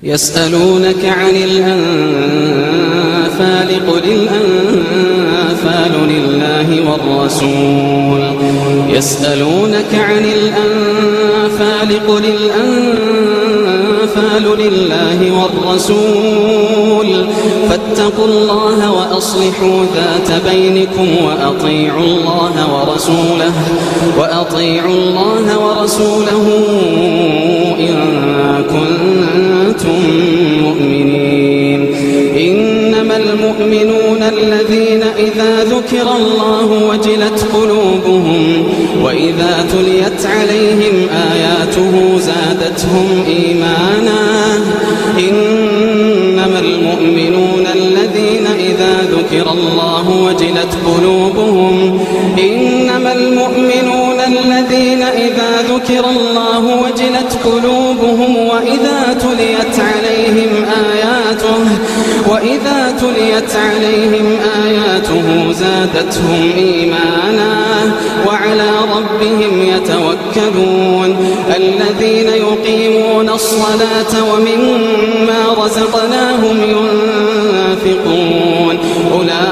يسألونك عن الأنفال قل الأنفال لله والرسول يسألونك عن الأنفال قل الأنفال لله والرسول فاتقوا الله وأصلحوا ذات بينكم وأطيعوا الله ورسوله إن كنتم مؤمنين. إنما المؤمنون الذين إذا ذكر الله وجلت قلوبهم وإذا تليت عليهم آياته زادتهم إيمانا. إنما المؤمنون الذين إذا ذكر الله وجلت قلوبهم إنما المؤمنون الذين إذا ذكر الله وجلت قلوبهم وإذا تليت عليهم آياته زادتهم إيمانا وعلى ربهم يتوكلون. الذين يقيمون الصلاة ومما رزقناهم ينفقون أولئك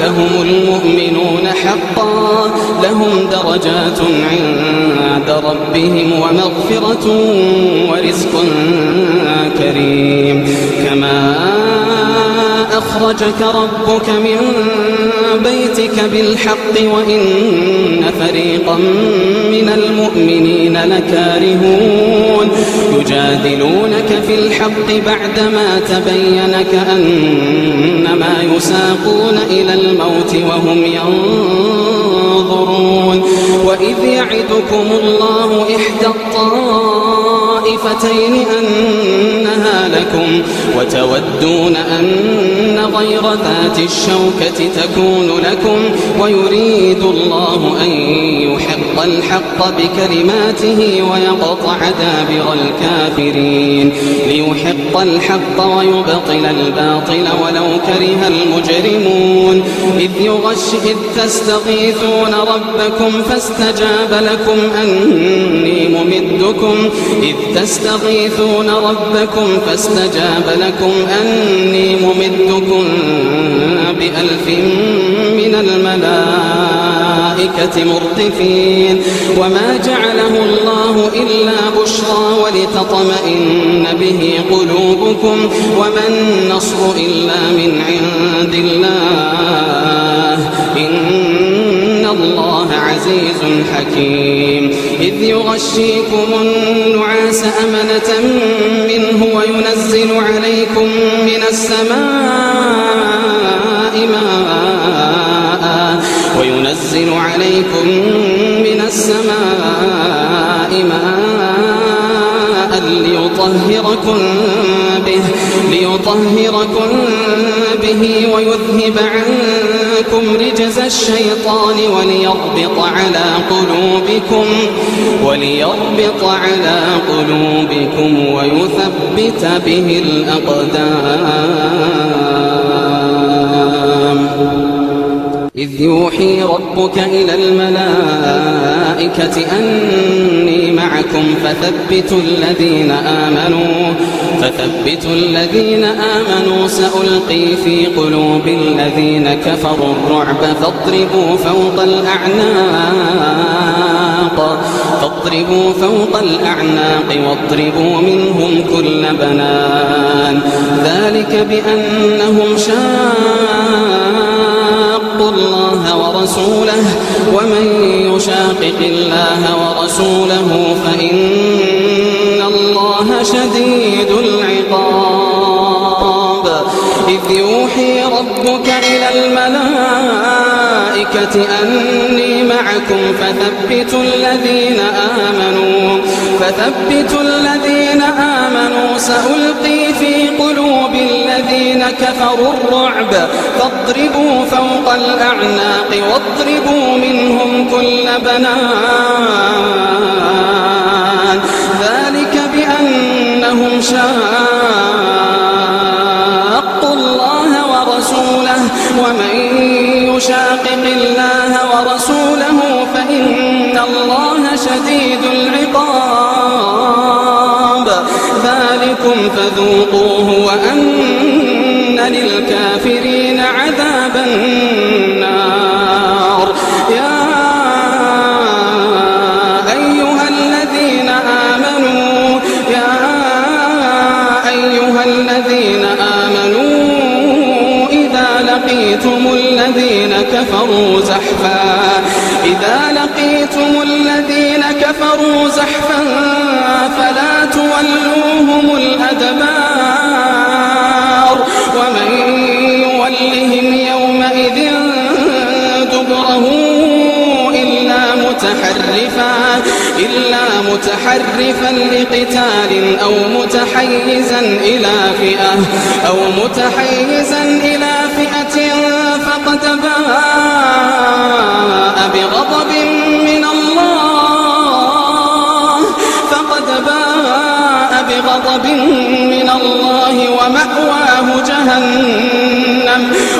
هم المؤمنون حقا لهم درجات عند ربهم ومغفرة ورزق كريم. كما أخرجك ربك من بيتك بالحق وإن فريقا من المؤمنين لكارهون يجادلونك في الحق بعدما تبين كأنما يساقون إلى الموت وهم ينظرون. وإذ يعدكم الله إحدى الطائفتين أنها لكم وتودون أن غير ذات الشوكة تكون لكم ويريد الله أن يحق الحق بكلماته ويقطع دابر الكافرين ليحق الحق ويبطل الباطل ولو كره المجرمون. إذ تستغيثون ربكم فاستجاب لكم أني ممدكم ب1000 من الملائكة مردفين. وما جعله الله إلا بشرى ولتطمئن به قلوبكم وما النصر إلا من عند الله إن الله عزيز حكيم. إذ يغشيكم النعاس أمنة منه وينزل عليكم من السماء ماء ليطهركم به ويذهب عنكم رجز الشيطان وليربط على قلوبكم ويثبت به الأقدام. إذ يوحي ربك إلى الملائكة أني معكم فثبتوا الذين آمنوا سألقي في قلوب الذين كفروا الرعب فاضربوا فوق الأعناق واضربوا منهم كل بنان. ذلك بأنهم شاقوا الله ورسوله ومن يشاقق الله ورسوله فإن الله شديد العقاب. إذ يوحي ربك إلى الملائكة أني معكم فثبتوا الذين آمنوا سألقي في قلوب الذين كفروا الرعب فاضربوا فوق الأعناق واضربوا منهم كل بنان. ذلك بأنهم شاقوا الله ورسوله ومن يشاقق الله ورسوله فإن الله شديد العقاب. ذلكم فذوقوه وأن للكافرين عذاب النار. يا أيها الذين آمنوا إذا لقيتم الذين كفروا زحفا فلا تولوهم الأدبار ومن يولهم يومئذ دبره إلا متحرفا لقتال أو متحيزا إلى فئة فقد باء بغضب من الله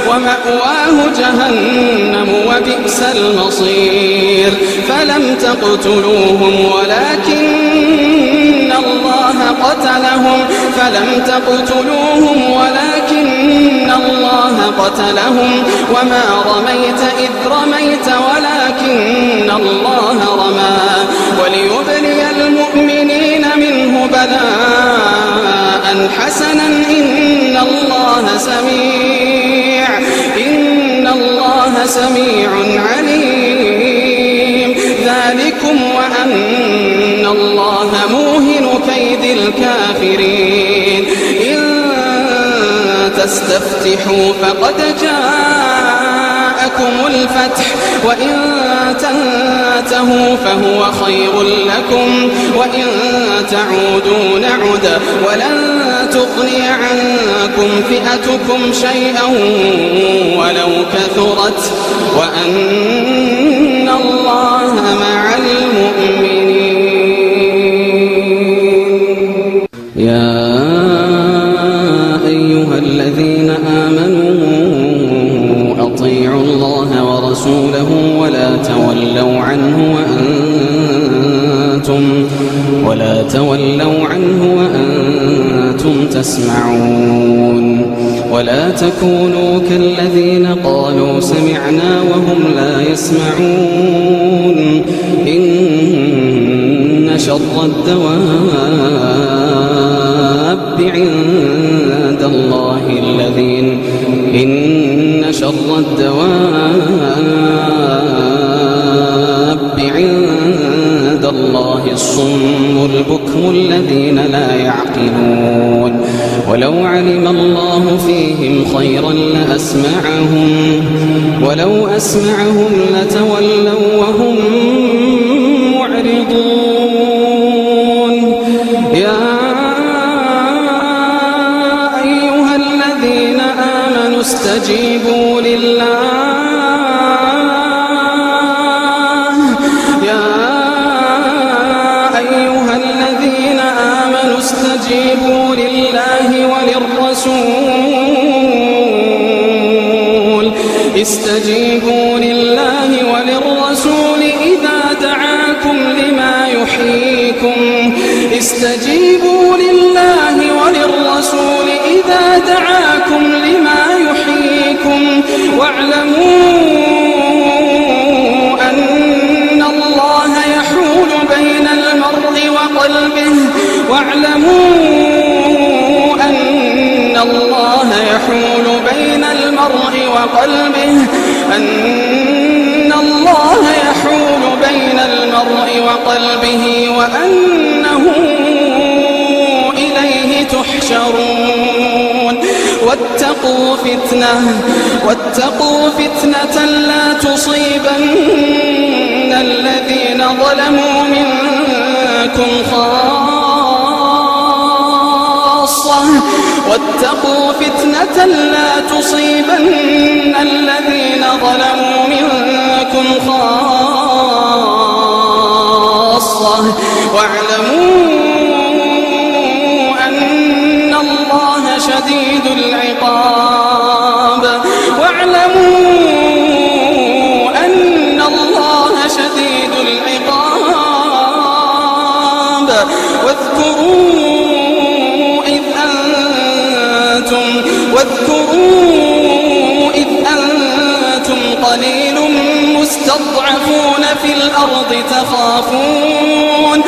ومأواه جهنم وبئس المصير. فلم تقتلوهم ولكن الله قتلهم وما رميت إذ رميت ولكن الله رمى وليبلي المؤمنين منه بلاء حسنا إن الله سميع عليم. ذلكم وأن الله موهن كيد الكافرين. إن تستفتحوا فقد جاءكم الفتح وإن تنتهوا فهو خير لكم وإن تعودوا نعد ولن تغني عنكم فئتكم شيئا ولو كثرت وأن الله مع المؤمنين. يا أيها الذين آمنوا أطيعوا الله ورسوله ولا تولوا عنه وأنتم تسمعون. ولا تكونوا كالذين قالوا سمعنا وهم لا يسمعون. إن شر الدواب عند الله الصم البكم الذين لا يعقلون. ولو علم الله فيهم خيرا ولو أسمعهم لتولوا وهم معرضون. يا أيها الذين آمنوا استجيبوا لله استجيبوا لله وللرسول إذا دعاكم لما يحييكم. استجيبوا لله وللرسول إذا دعاكم لما يحييكم واعلموا أن الله يحول بين المرء وقلبه وأنه إليه تحشرون. واتقوا فتنة لا تصيبن الذين ظلموا منكم خاصة. واتقوا فتنة لا تصيبن الذين ظلموا منكم خاصة واعلموا أن الله شديد العقاب. واذكروا الأرض تخافون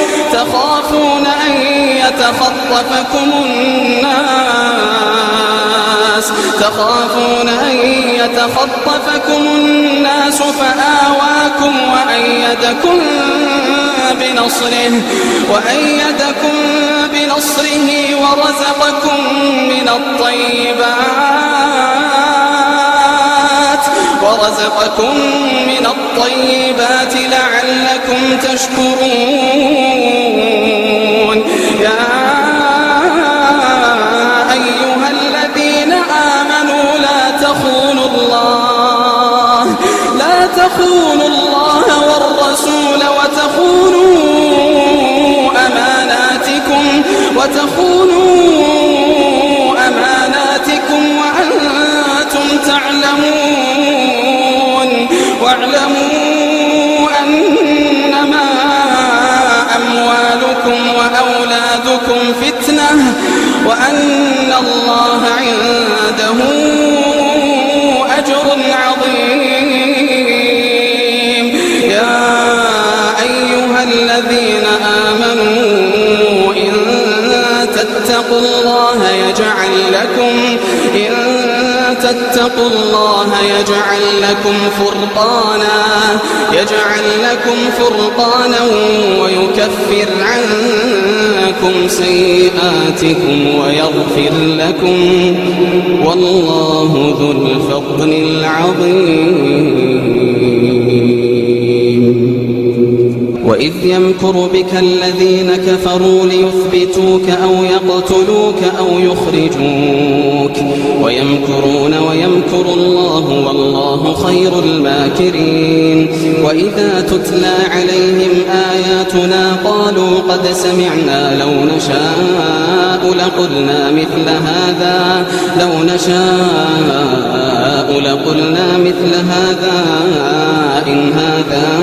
أن يتخطفكم الناس فآواكم وأيدكم بنصره ورزقكم من الطيبات لعلكم تشكرون. يا أيها الذين آمنوا لا تخونوا الله والرسول وتخونوا أماناتكم وأنتم تعلمون. واعلموا أنما أموالكم وأولادكم فتنة وأن الله عنده أجر عظيم. يا أيها الذين آمنوا إن تتقوا الله يجعل لكم فرقانا ويكفر عنكم سيئاتكم ويغفر لكم والله ذو الفضل العظيم. وإذ يمكر بك الذين كفروا ليثبتوك أو يقتلوك أو يخرجوك ويمكرون ويمكر الله والله خير الماكرين. وإذا تتلى عليهم آياتنا قالوا قد سمعنا لو نشاء لقلنا مثل هذا إن هذا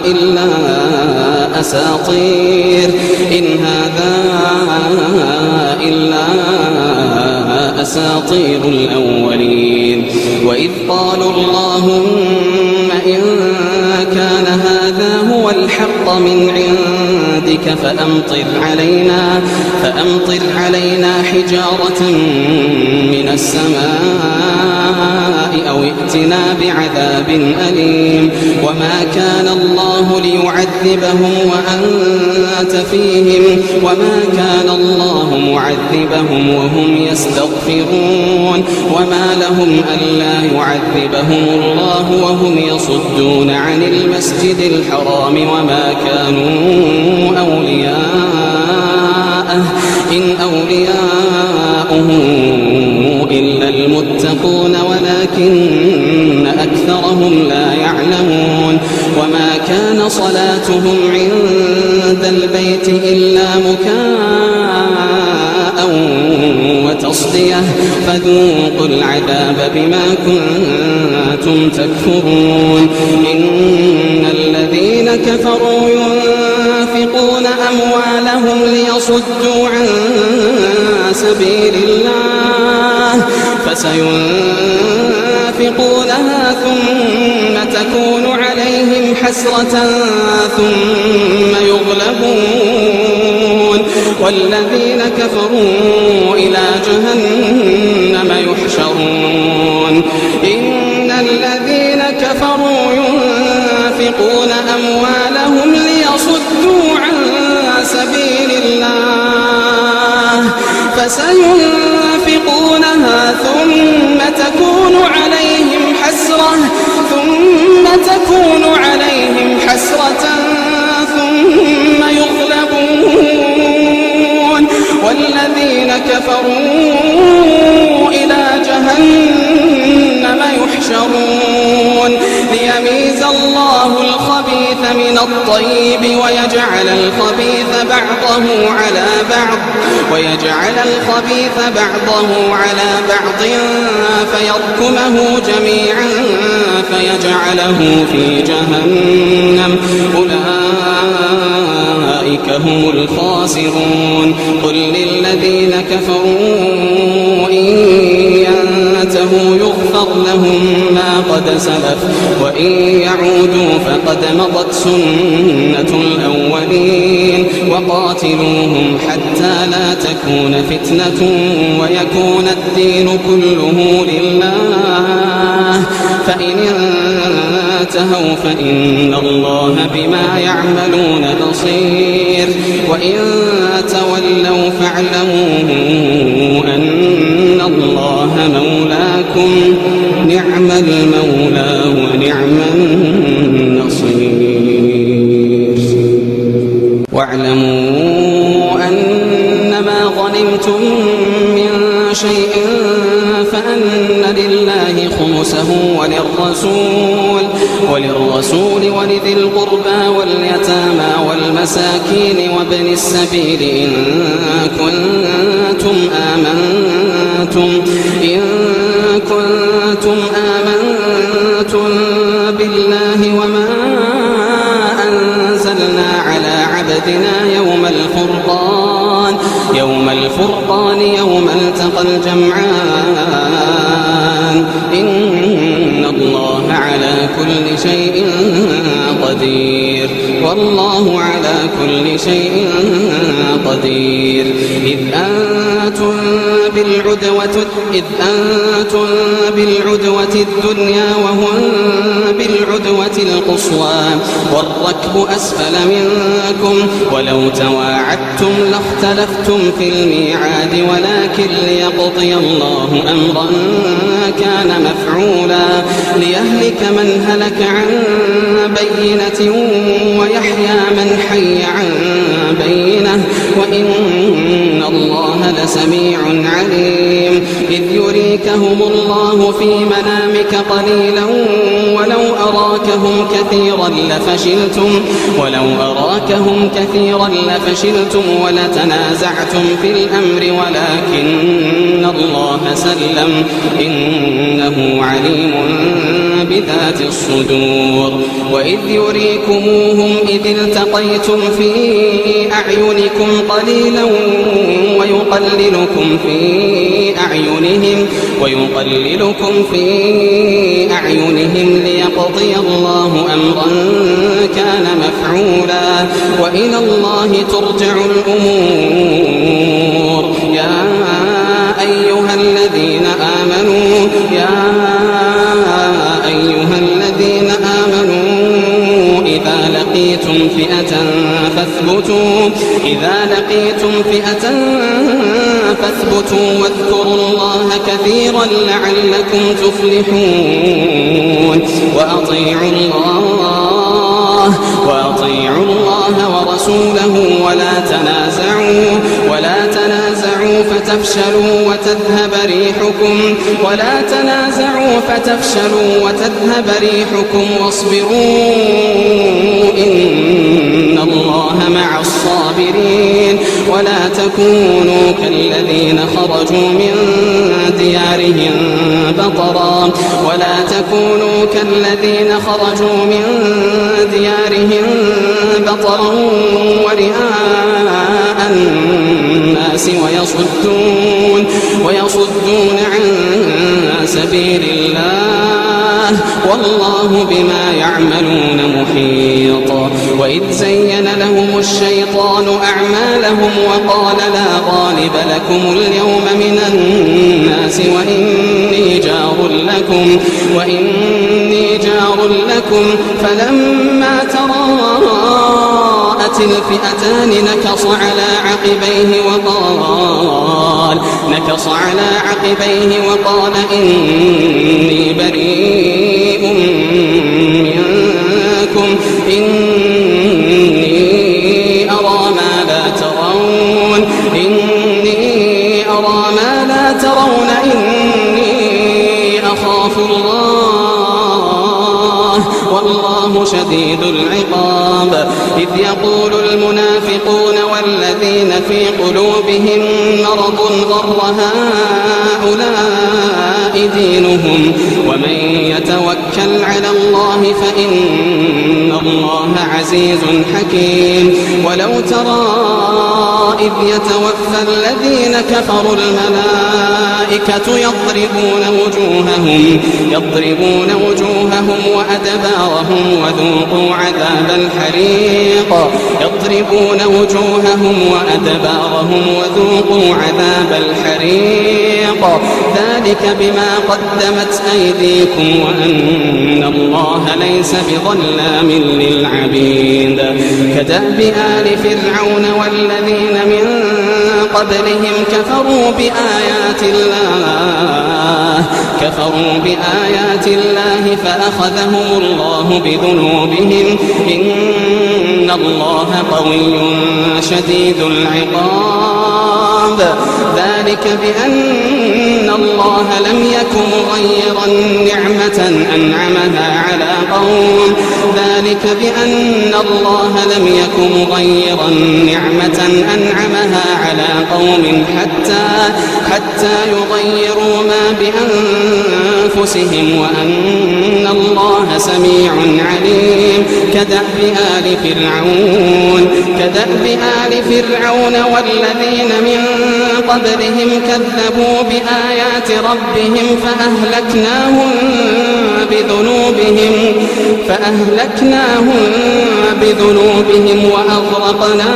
إلا أساطير الأولين. وإذ قالوا اللهم إن كان هذا هو الحق من عندك فأمطر علينا حجارة من السماء أو ائتنا بعذاب أليم. وما كان الله ليعذبهم وأنت فيهم وما كان الله معذبهم وهم يستغفرون. وما لهم ألا يعذبهم الله وهم يصدون عن المسجد الحرام وما كانوا أولياءه إن أولياؤه إلا المتقون ولكن أكثرهم لا يعلمون. وما كان صلاتهم عند البيت إلا مكاء وتصدية فذوقوا العذاب بما كنتم تكفرون. إن الذين كفروا ينفقون أموالهم ليصدوا عن سبيل الله فسينفقونها ثم تكون عليهم حسرة ثم يغلبون والذين كفروا إلى جهنم يحشرون. إن الذين كفروا ينفقون أموالهم ليصدوا عن سبيل الله فسينفقونها ثم تكون عليهم حسرة ثم يغلبون والذين كفروا إلى جهنم يحشرون. ليميز الله الخبيث من الطيب ويجعل الخبيث بعضه على بعض فيركمه جميعا فيجعله في جهنم أولئك هم الخاسرون. قل للذين كفروا إن ينتهوا يغفر لهم ما قد قد سلف وإن يعودوا فقد مضت سنة الأولين وقاتلوهم حتى لا تكون فتنة ويكون الدين كله لله فإن انتهوا فإن الله بما يعملون بصير وإن تولوا فاعلموا أن الله مولاكم نعم المولى ونعم النصير واعلموا أنما غنمتم من شيء فأن لله خمسه وللرسول ولذي القربى واليتامى والمساكين وابن السبيل إن كنتم آمنتم بالله وما أنزلنا على عبدنا يوم الفرقان يوم التقى الجمعان إن الله على كل شيء قدير والله على كل شيء قدير إذ أنتم بالعدوة الدنيا وهم بالعدوة القصوى والركب أسفل منكم ولو تواعدتم لاختلفتم في الميعاد ولكن ليقضي الله أمرا كان مفعولا ليهلك من هلك عن بينة ويحيى من حي عن بينة وإن الله لسميع عليم إذ يريكهم الله في منامك قليلا ولو أراكهم كثيرا لفشلتم ولتنازعتم في الأمر ولكن الله سلم إنه عليم بذات الصدور وإذ يريكموهم إذ التقيتم في أعينكم قليلا ويقللكم في أعينهم ليقضي الله أمرا كان مفعولا وإلى الله ترجع الأمور يا أيها الذين آمنوا إذا لقيتم فئة فاثبتوا واذكروا الله كثيرا لعلكم تفلحون وأطيعوا الله ورسوله ولا تنازعوا فتفشلوا وتذهب ريحكم واصبروا إن الله مع الصابرين ولا تكونوا كالذين خرجوا من ديارهم بطرا ورئاء الناس ويصدون عن سبيل الله والله بما يعملون محيط وإذ زين لهم الشيطان أعمالهم وقال لا غالب لكم اليوم من الناس وإني جار لكم فلما تراءت الفئتان نكص على عقبيه وقال إني بريء منكم إني أرى ما لا ترون إني أخاف الله والله شديد العقاب إذ يقول المنافقون والذين في قلوبهم مرض غر هؤلاء دينهم ومن يتوكل على الله فإن الله عزيز حكيم. ولو ترى إذ يتوفى الذين كفروا الملائكة يضربون وجوههم وأدبارهم وذوقوا عذاب الحريق ذلك بما قدمت أيديكم وأن الله ليس بظلام للعبيد. كدأب آل فرعون والذين من قبلهم كفروا بآيات الله فأخذهم الله بذنوبهم إن الله قوي شديد العقاب. ذلك بأن الله لم يكن مغيرا نعمة أنعمها على قوم حتى يغيروا ما بأنفسهم وأن الله سميع عليم. كدأب آل فرعون والذين من قبلهم كذبوا بآيات ربهم فأهلكناهم بذنوبهم وأغرقنا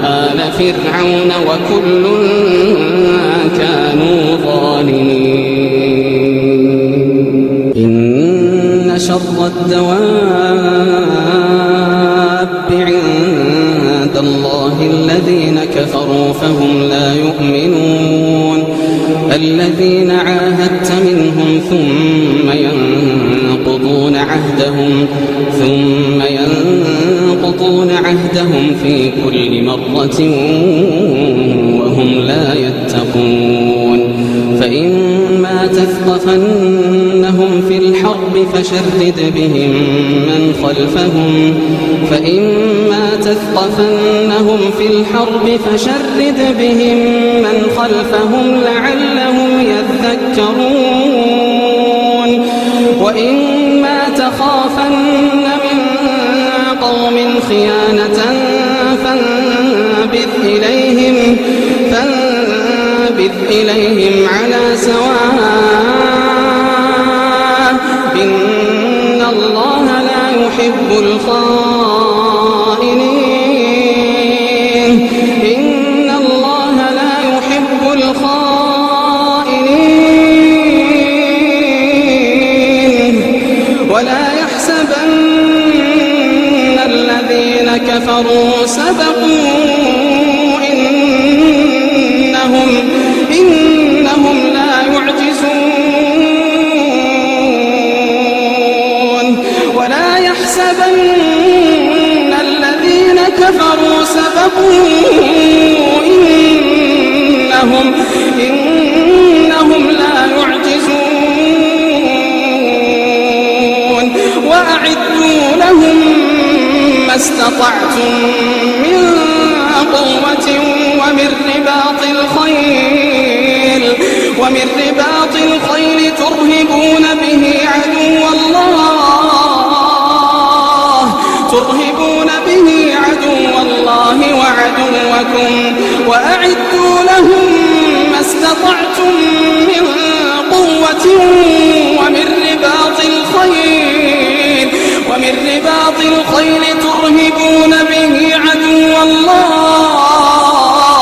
آل فرعون وكل كانوا ظالمين. إن شر الدواب عند الله الذين كفروا فهم لا يؤمنون. الذين عاهدت منهم ثم ينقضون عهدهم في كل مرة وهم لا يتقون. فإما تثقفنهم في الحرب فشرد بهم من خلفهم لعلهم يذكرون. وإما تخافن من قوم خيانة فانبذ إليهم على سواء إن الله لا يحب الخائنين. ولا يحسبن الذين كفروا سبقوا إنهم لا يعجزون. ولا يحسبن الذين كفروا سبقوا إنهم لا يعجزون. وأعدوا لهم ما استطعتم من قوة ومن رباط الخيل ترهبون به عدو الله وعدوكم. وأعدوا لهم ما استطعتم من قوة ومن رباط الخيل ترهبون به عدو الله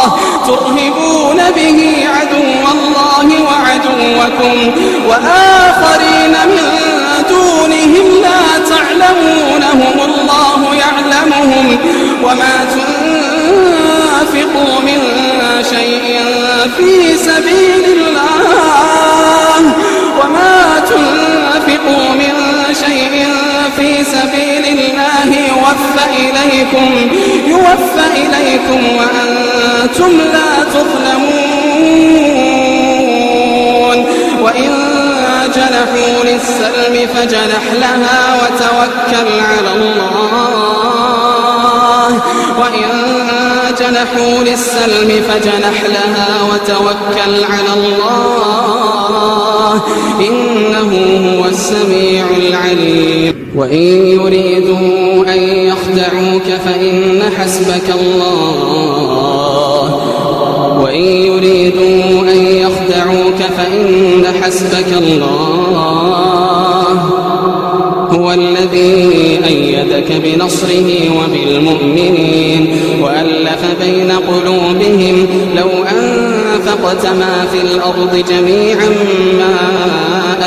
وعدوكم وآخرين من دونهم لا تعلمونهم الله يعلمهم. وما تنفقوا من شيء في سبيل الله يوفى إليكم وأنتم لا تظلمون. وإن جنحوا للسلم فاجنح لها وتوكل على الله وإن جنحوا للسلم فاجنح لها وتوكل على الله إنه هو السميع العليم وإن يريدوا أن يخدعوك فإن حسبك الله وإن يريدوا أن يخدعوك فإن حسبك الله هو الذي أيدك بنصره وبالمؤمنين وألف بين قلوبهم لو أنفقت ما في الأرض جميعا ما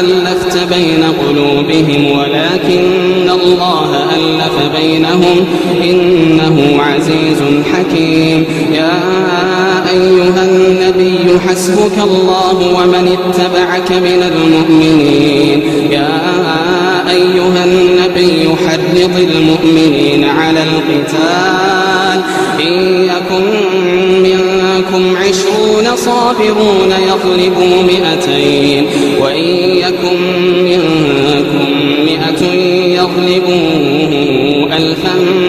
ألفت بين قلوبهم ولكن الله ألف بينهم إنه عزيز حكيم يا أيها النبي حسبك الله ومن اتبعك من المؤمنين يا أيها النبي حرض المؤمنين على القتال إن يكن منكم 20 صابرون يغلبوا 200 وإن يكن منكم 100 يغلبوا 1000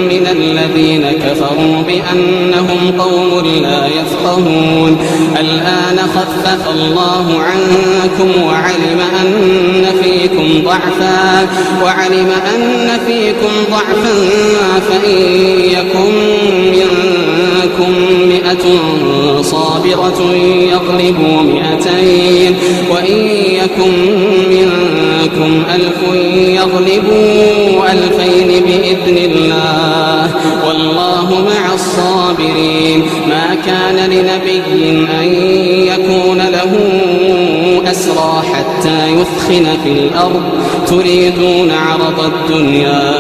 من الذين كفروا بأنهم قوم لا يفقهون الآن خفف الله عنكم وعلم أن فيكم ضعفا فإن يكن منكم 100 صابرة يغلبوا 200 وإن يكن منكم 1000 يغلبوا 2000 بإذن الله والله مع الصابرين ما كان لنبي أن يكون له أسرى حتى يثخن في الأرض تريدون عرض الدنيا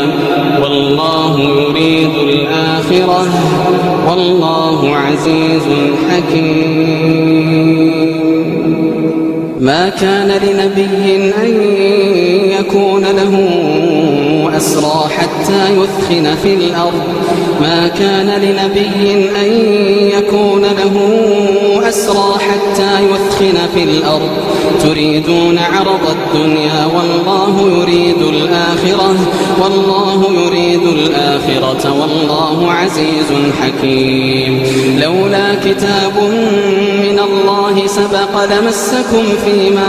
والله يريد الآخرة والله عزيز حكيم ما كان لنبي أن يكون له أسرى حتى يثخن في الأرض ما كان لنبي أن يكون له أسرى حتى يثخن في الأرض تريدون عرض الدنيا والله يريد الآخرة والله عزيز حكيم لولا كتاب من الله سبق لمسكم فيما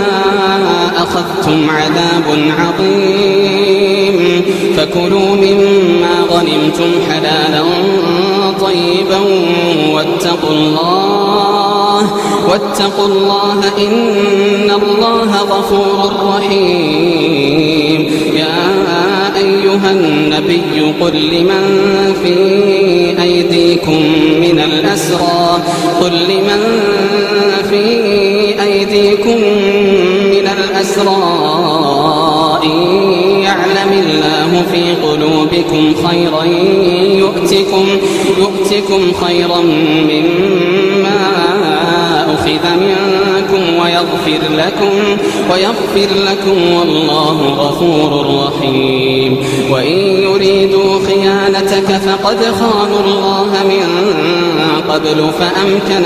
أخذتم عذاب عظيم فكلوا مما غنمتم حلالا طيبا واتقوا الله إن الله غفور رحيم يا أيها النبي قل لمن في أيديكم من الأسرى إن يعلم الله في قلوبكم خيرا يؤتكم خيرا مما أخذ منكم ويغفر لكم والله غفور رحيم وإن يريدوا خيانتك فقد خانوا الله من قبل فأمكن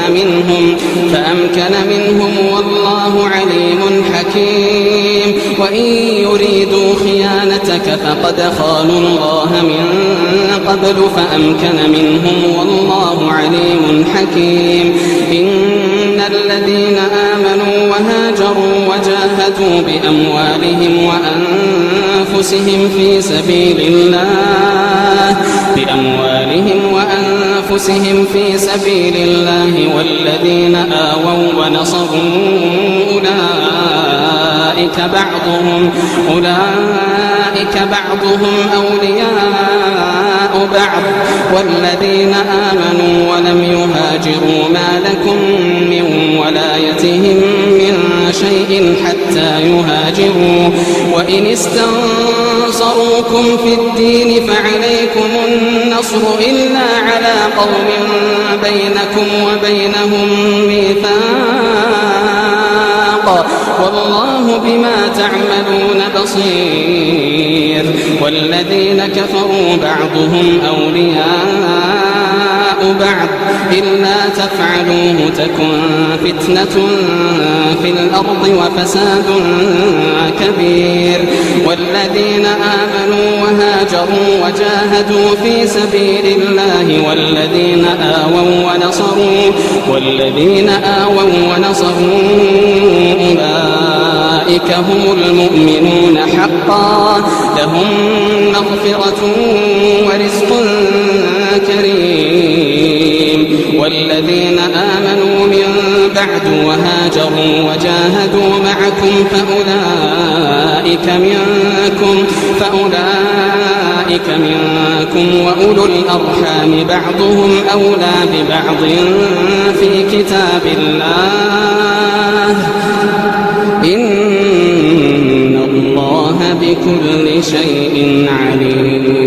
منهم والله عليم حكيم وإن يريدوا خيانتك فقد خانوا الله من قبل فأمكن منهم والله عليم حكيم إن الذين آمنوا وهاجروا وجاهدوا بأموالهم وأنفسهم في سبيل الله والذين آووا ونصروا أولئك بعضهم أولياء بعض والذين آمنوا ولم يهاجروا ما لكم من ولايتهم من شيء حتى يهاجروا وإن استنصروكم في الدين فعليكم النصر إلا على قوم بينكم وبينهم ميثاق والله بما تعملون بصير والذين كفروا بعضهم أولياء بعد إلا تفعلوه تكن فتنة في الأرض وفساد كبير والذين آمنوا وهاجروا وجاهدوا في سبيل الله والذين آووا ونصروا أولئك هم المؤمنون حقا لهم مغفرة ورزق كريم والذين آمنوا من بعد وهاجروا وجاهدوا معكم فأولئك منكم وأولو الأرحام بعضهم أولى ببعض في كتاب الله إن الله بكل شيء عليم